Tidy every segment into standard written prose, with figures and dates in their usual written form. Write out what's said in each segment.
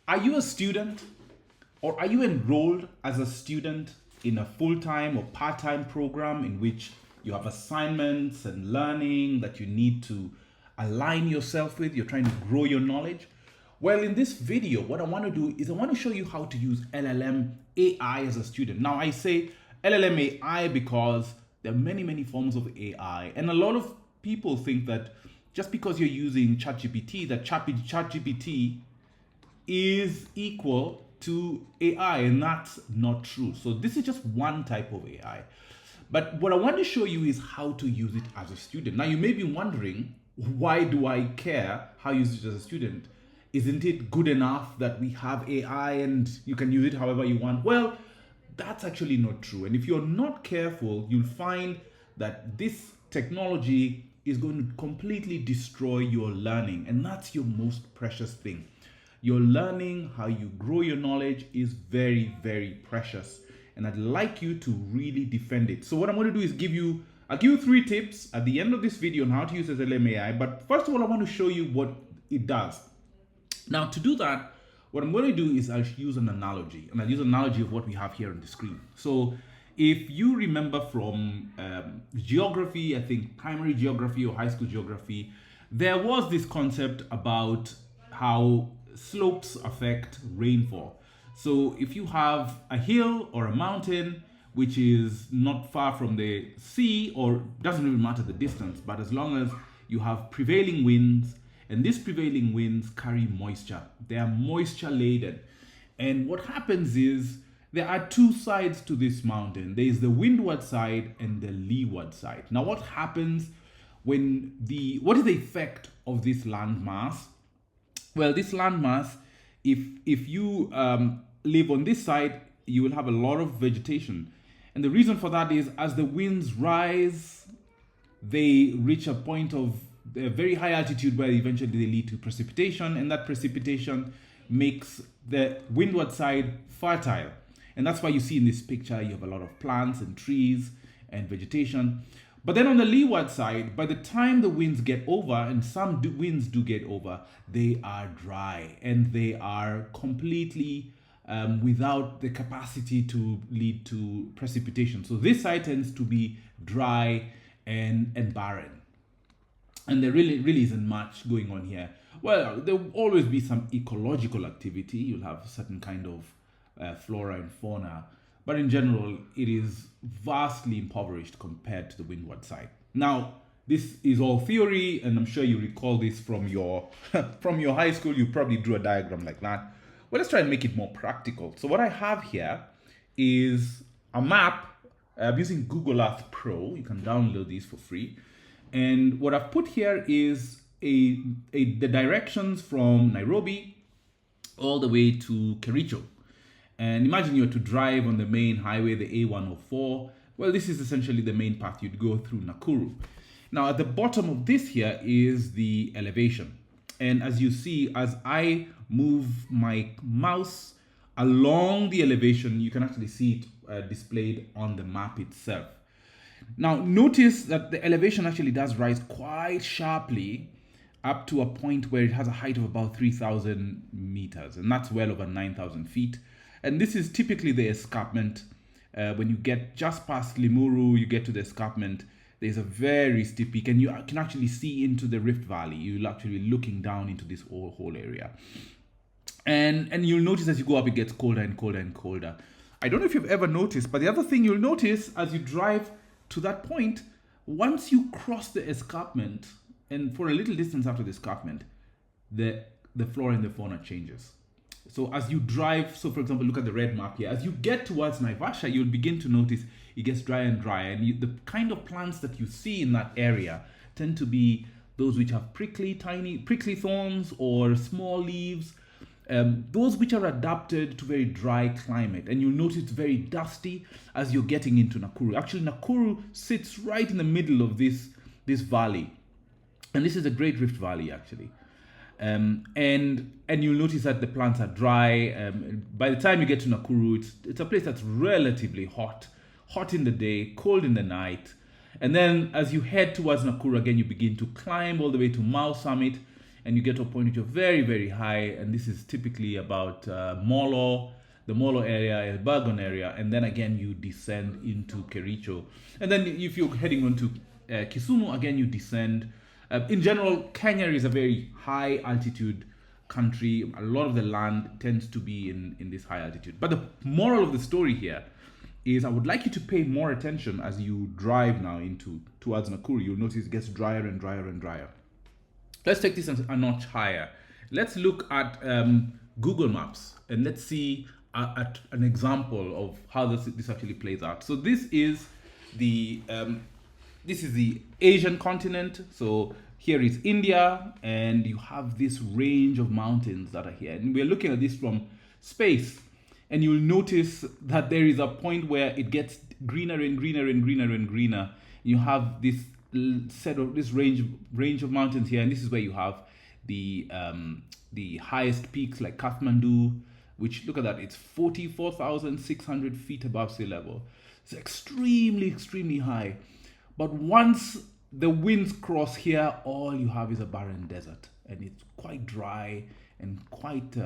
Are you a student or are you enrolled as a student in a full-time or part-time program in which you have assignments and learning that you need to align yourself with? You're trying to grow your knowledge. Well, in this video, what I want to do is I want to show you how to use LLM AI as a student. Now, I say LLM AI because there are many forms of AI, and a lot of people think that just because you're using ChatGPT, that ChatGPT is equal to AI, and that's not true. So this is just one type of AI. But what I want to show you is how to use it as a student. Now, you may be wondering, why do I care how you use it as a student? Isn't it good enough that we have AI and you can use it however you want? Well, that's actually not true. And if you're not careful, you'll find that this technology is going to completely destroy your learning. And that's your most precious thing. Your learning, how you grow your knowledge, is very precious. And I'd like you to really defend it. So what I'm going to do is I'll give you 3 tips at the end of this video on how to use LLM AI. But first of all, I want to show you what it does. Now, to do that, what I'm going to do is I'll use an analogy. And I'll use an analogy of what we have here on the screen. So if you remember from geography, I think primary geography or high school geography, there was this concept about how slopes affect rainfall. So if you have a hill or a mountain which is not far from the sea, or doesn't really matter the distance, but as long as you have prevailing winds, and these prevailing winds carry moisture, they are moisture laden. And what happens is there are 2 sides to this mountain. There is the windward side and the leeward side. Now, what happens what is the effect of this landmass? Well, this landmass, if you live on this side, you will have a lot of vegetation. And the reason for that is as the winds rise, they reach a point of a very high altitude where eventually they lead to precipitation, and that precipitation makes the windward side fertile. And that's why you see in this picture, you have a lot of plants and trees and vegetation. But then on the leeward side, by the time the winds get over, and some winds do get over, they are dry and they are completely without the capacity to lead to precipitation. So this side tends to be dry and barren. And there really isn't much going on here. Well, there will always be some ecological activity. You'll have a certain kind of flora and fauna. But in general, it is vastly impoverished compared to the windward side. Now, this is all theory, and I'm sure you recall this from your high school. You probably drew a diagram like that. Well, let's try and make it more practical. So what I have here is a map using Google Earth Pro. You can download these for free. And what I've put here is the directions from Nairobi all the way to Kericho. And imagine you were to drive on the main highway, the A104. Well, this is essentially the main path you'd go through Nakuru. Now, at the bottom of this here is the elevation. And as you see, as I move my mouse along the elevation, you can actually see it displayed on the map itself. Now, notice that the elevation actually does rise quite sharply up to a point where it has a height of about 3,000 meters, and that's well over 9,000 feet. And this is typically the escarpment. When you get just past Limuru, you get to the escarpment, there's a very steep peak, and you can actually see into the Rift Valley. You'll actually be looking down into this whole area. And you'll notice as you go up, it gets colder and colder and colder. I don't know if you've ever noticed, but the other thing you'll notice as you drive to that point, once you cross the escarpment, and for a little distance after the escarpment, the flora and the fauna changes. So as you drive, so for example, look at the red map here. As you get towards Naivasha, you'll begin to notice it gets drier and drier. And the kind of plants that you see in that area tend to be those which have prickly thorns or small leaves. Those which are adapted to very dry climate. And you'll notice it's very dusty as you're getting into Nakuru. Actually, Nakuru sits right in the middle of this valley. And this is a great rift valley, actually. And you'll notice that the plants are dry. By the time you get to Nakuru, it's a place that's relatively hot in the day, cold in the night. And then as you head towards Nakuru again, you begin to climb all the way to Mao Summit. and you get to a point which you're very, very high, and this is typically about Molo, the Molo area, El Bagon area, and then again you descend into Kericho. And then if you're heading on to Kisumu, again you descend. In general, Kenya is a very high altitude country. A lot of the land tends to be in this high altitude. But the moral of the story here is I would like you to pay more attention as you drive now towards Nakuru. You'll notice it gets drier and drier and drier. Let's take this a notch higher. Let's look at Google Maps and let's see at an example of how this actually plays out. So this is the Asian continent. So here is India, and you have this range of mountains that are here. And we're looking at this from space, and you'll notice that there is a point where it gets greener and greener and greener and greener. You have this range of mountains here, and this is where you have the highest peaks like Kathmandu, which, look at that, it's 44,600 feet above sea level. It's extremely, extremely high. But once the winds cross here, all you have is a barren desert, and it's quite dry and quite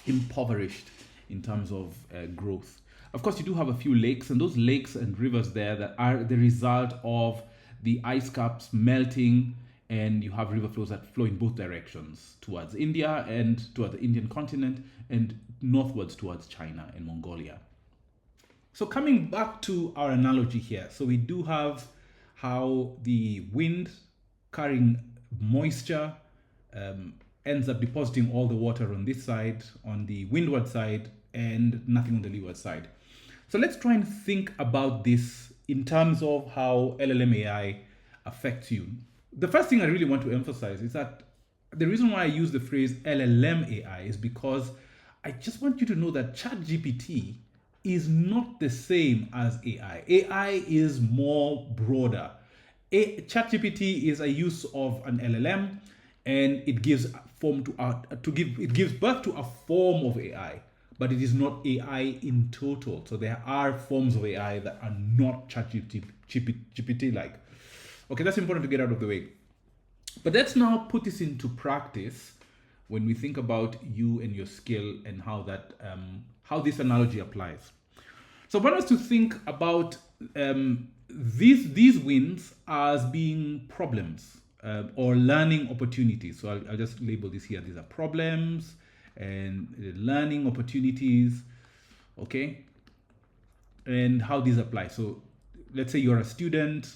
impoverished in terms of growth. Of course, you do have a few lakes, and those lakes and rivers there that are the result of the ice caps melting, and you have river flows that flow in both directions, towards India and towards the Indian continent, and northwards towards China and Mongolia. So coming back to our analogy here, so we do have how the wind carrying moisture ends up depositing all the water on this side, on the windward side, and nothing on the leeward side. So let's try and think about this in terms of how LLM AI affects you. The first thing I really want to emphasize is that the reason why I use the phrase LLM AI is because I just want you to know that ChatGPT is not the same as AI. AI is more broader. ChatGPT is a use of an LLM, and it gives it gives birth to a form of AI, but it is not AI in total. So there are forms of AI that are not ChatGPT like. Okay, that's important to get out of the way. But let's now put this into practice when we think about you and your skill and how this analogy applies. So I want us to think about these wins as being problems or learning opportunities. So I'll just label this here. These are problems and learning opportunities, okay? And how these apply. So let's say you're a student,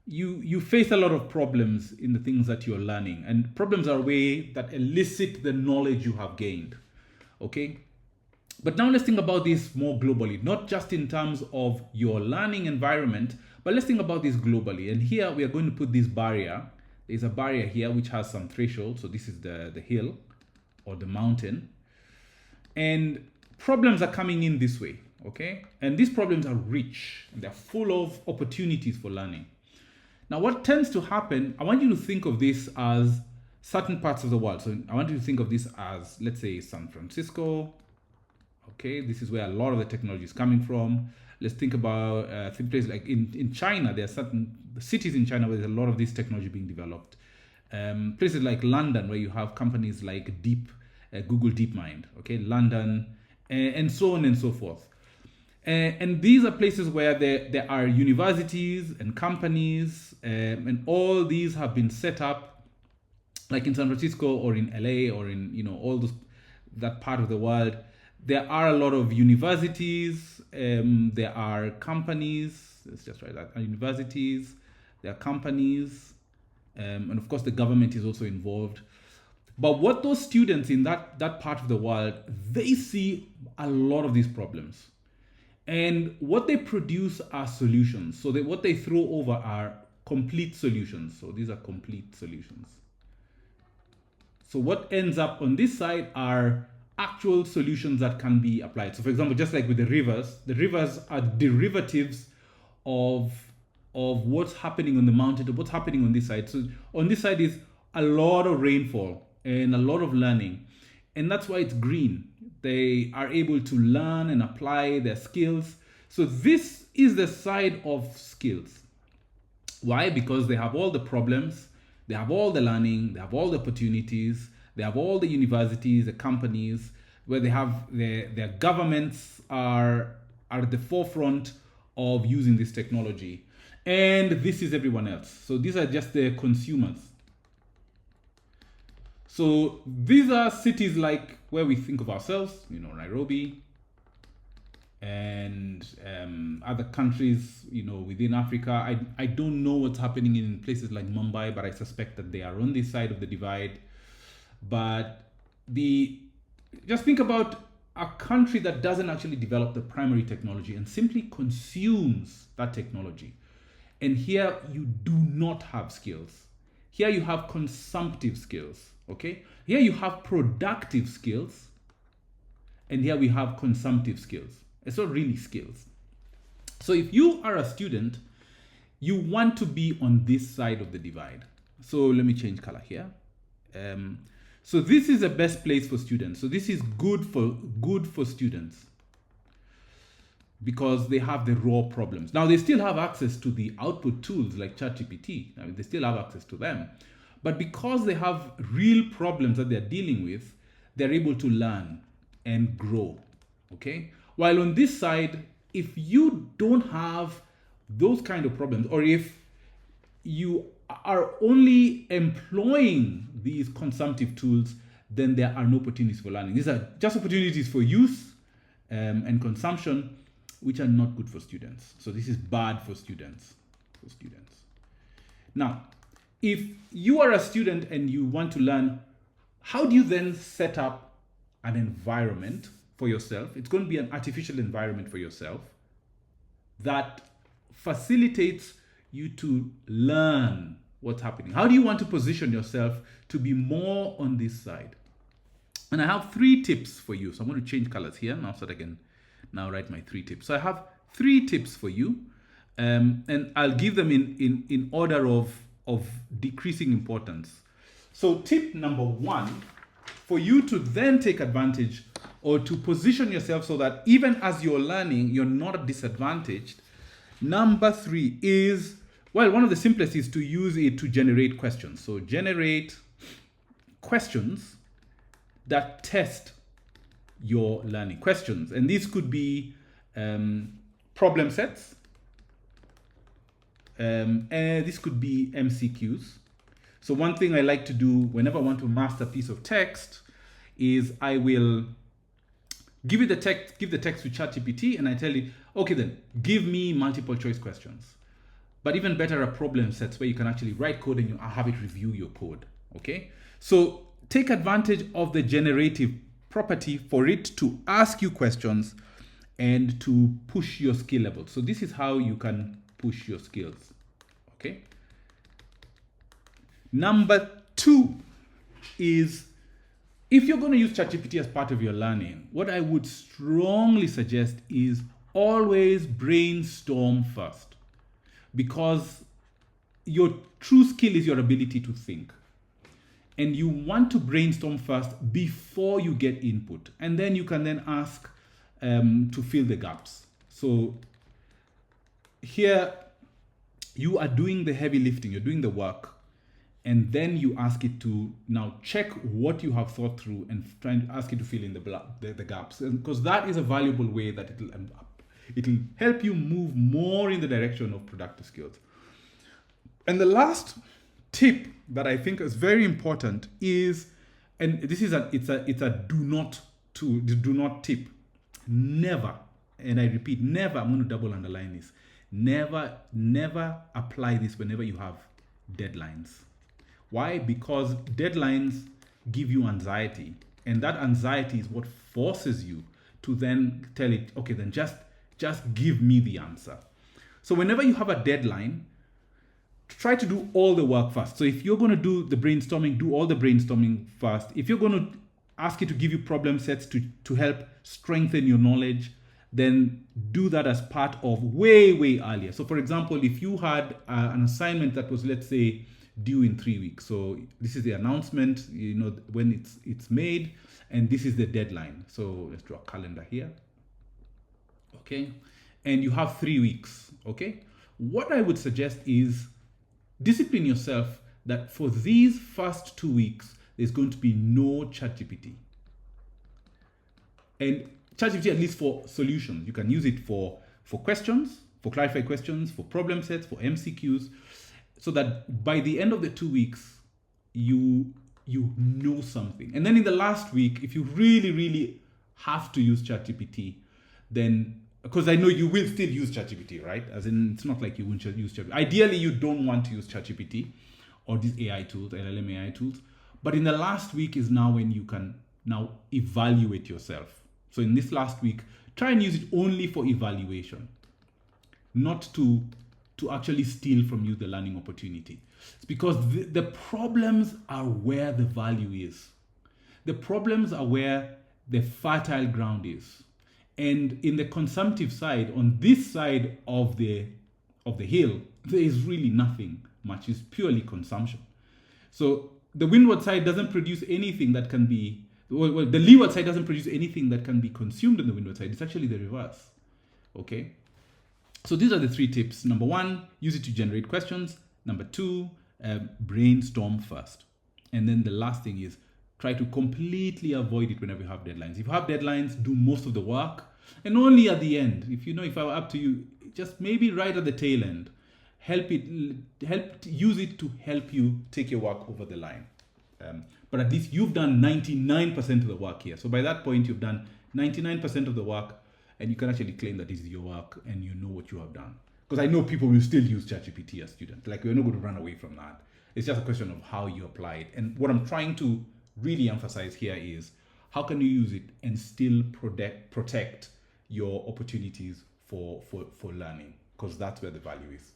you face a lot of problems in the things that you're learning, and problems are a way that elicit the knowledge you have gained, okay? But now let's think about this more globally, not just in terms of your learning environment, but let's think about this globally. And here we are going to put this barrier. There's a barrier here which has some threshold. So this is the hill or the mountain. And problems are coming in this way, okay? And these problems are rich, and they're full of opportunities for learning. Now, what tends to happen, I want you to think of this as certain parts of the world. So I want you to think of this as, let's say, San Francisco. Okay, this is where a lot of the technology is coming from. Let's think about places like in China. There are certain cities in China where there's a lot of this technology being developed. Places like London, where you have companies like Google DeepMind, okay, London, and so on and so forth. And these are places where there are universities and companies, and all these have been set up, like in San Francisco or in LA or in all that part of the world. There are a lot of universities. There are companies. Let's just write that. Universities. There are companies, and of course the government is also involved. But what those students in that part of the world, they see a lot of these problems. And what they produce are solutions. So what they throw over are complete solutions. So these are complete solutions. So what ends up on this side are actual solutions that can be applied. So for example, just like with the rivers are derivatives of what's happening on the mountain, of what's happening on this side. So on this side is a lot of rainfall and a lot of learning. And that's why it's green. They are able to learn and apply their skills. So this is the side of skills. Why? Because they have all the problems They have all the learning, they have all the opportunities, they have all the universities, the companies, where they have their governments are at the forefront of using this technology. And this is everyone else. So these are just the consumers. So these are cities like where we think of ourselves, Nairobi, and other countries, within Africa. I don't know what's happening in places like Mumbai, but I suspect that they are on this side of the divide. But just think about a country that doesn't actually develop the primary technology and simply consumes that technology. And here you do not have skills. Here you have consumptive skills, okay? Here you have productive skills, and here we have consumptive skills. It's not really skills. So if you are a student, you want to be on this side of the divide. So let me change color here. So this is the best place for students. So this is good for students because they have the raw problems. Now they still have access to the output tools like ChatGPT. I mean, they still have access to them. But because they have real problems that they're dealing with, they're able to learn and grow, okay? While on this side, if you don't have those kind of problems, or if you are only employing these consumptive tools, then there are no opportunities for learning. These are just opportunities for use and consumption, which are not good for students. So this is bad for students. Now, if you are a student and you want to learn, how do you then set up an environment for yourself? It's going to be an artificial environment for yourself that facilitates you to learn what's happening. How do you want to position yourself to be more on this side? And I have 3 tips for you. So I'm going to change colors here now so that I can now write my 3 tips. So I have 3 tips for you, and I'll give them in order of decreasing importance. So tip number 1, for you to then take advantage or to position yourself so that even as you're learning, you're not disadvantaged. Number 3 is, well, one of the simplest is to use it to generate questions. So generate questions that test your learning. Questions. And these could be problem sets. And this could be MCQs. So one thing I like to do whenever I want to master a piece of text is I will give the text to ChatGPT, and I tell it, okay, then give me multiple choice questions. But even better are problem sets where you can actually write code and you have it review your code. Okay, so take advantage of the generative property for it to ask you questions and to push your skill level. So this is how you can push your skills. Okay. Number 2 is, if you're going to use ChatGPT as part of your learning, what I would strongly suggest is always brainstorm first, because your true skill is your ability to think. And you want to brainstorm first before you get input. And then you can then ask to fill the gaps. So here you are doing the heavy lifting, you're doing the work. And then you ask it to now check what you have thought through and try to ask it to fill in the gaps. Because that is a valuable way that it'll help you move more in the direction of productive skills. And the last tip that I think is very important is, and this is it's a do not tip. Never, and I repeat, never, I'm going to double underline this. Never apply this whenever you have deadlines. Why? Because deadlines give you anxiety, and that anxiety is what forces you to then tell it, okay, then just give me the answer. So whenever you have a deadline, try to do all the work first. So if you're going to do the brainstorming, do all the brainstorming first. If you're going to ask it to give you problem sets to help strengthen your knowledge, then do that as part of way earlier. So for example, if you had an assignment that was, let's say, due in 3 weeks. So this is the announcement, when it's made, and this is the deadline. So let's draw a calendar here. Okay. And you have 3 weeks. Okay. What I would suggest is discipline yourself that for these first 2 weeks, there's going to be no ChatGPT. And ChatGPT, at least for solutions, you can use it for questions, for clarified questions, for problem sets, for MCQs, so that by the end of the 2 weeks, you know something. And then in the last week, if you really, really have to use ChatGPT, then, because I know you will still use ChatGPT, right? As in, it's not like you won't use ChatGPT. Ideally, you don't want to use ChatGPT or these AI tools, LLM AI tools. But in the last week is now when you can now evaluate yourself. So in this last week, try and use it only for evaluation, not to actually steal from you the learning opportunity. It's because the problems are where the value is. The problems are where the fertile ground is. And in the consumptive side, on this side of the hill, there is really nothing much. It's purely consumption. So the windward side doesn't produce anything that can be, well, the leeward side doesn't produce anything that can be consumed in the windward side. It's actually the reverse. Okay? So these are the 3 tips. Number 1, use it to generate questions. Number 2, brainstorm first. And then the last thing is try to completely avoid it whenever you have deadlines. If you have deadlines, do most of the work. And only at the end, if I were up to you, just maybe right at the tail end, use it to help you take your work over the line. But at least you've done 99% of the work here. So by that point, you've done 99% of the work, and you can actually claim that this is your work and you know what you have done. Because I know people will still use ChatGPT as students. Like, we're not going to run away from that. It's just a question of how you apply it. And what I'm trying to really emphasize here is how can you use it and still protect your opportunities for learning? Because that's where the value is.